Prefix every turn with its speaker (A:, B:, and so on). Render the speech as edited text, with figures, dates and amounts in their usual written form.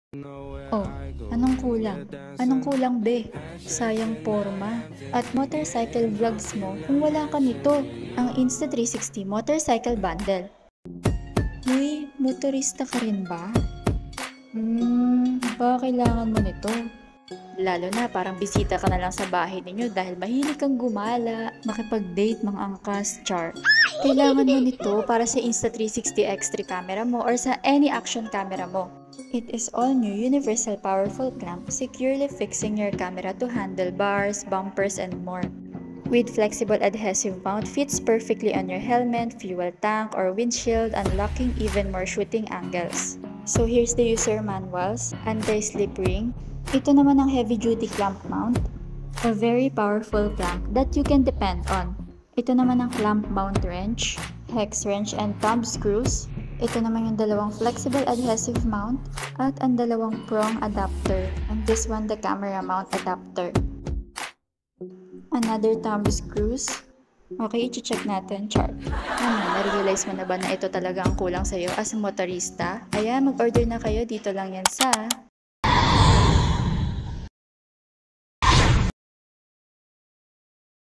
A: Oh, anong kulang? Anong kulang be? Sayang porma. At motorcycle vlogs mo kung wala ka nito, ang Insta360 Motorcycle Bundle. Uy, motorista ka rin ba? Baka kailangan mo nito. Lalo na parang bisita ka na lang sa bahay ninyo dahil mahilig kang gumala, makipag-date, mga angkas, char. Kailangan mo nito para sa Insta360 X3 camera mo or sa any action camera mo. It is all new universal powerful clamp securely fixing your camera to handlebars, bumpers, and more. With flexible adhesive mount fits perfectly on your helmet, fuel tank, or windshield, unlocking even more shooting angles. So here's the user manuals, anti-slip ring. Ito naman ang heavy-duty clamp mount, a very powerful clamp that you can depend on. Ito naman ang clamp mount wrench, hex wrench, and thumb screws. Ito naman yung dalawang flexible adhesive mount at ang dalawang prong adapter, and this one the camera mount adapter. Another thumb screws. Okay, i-check natin, chart. Na-realize mo na ba na ito talaga ang kulang sa'yo as a motorista? Ayan, mag-order na kayo, dito lang yan sa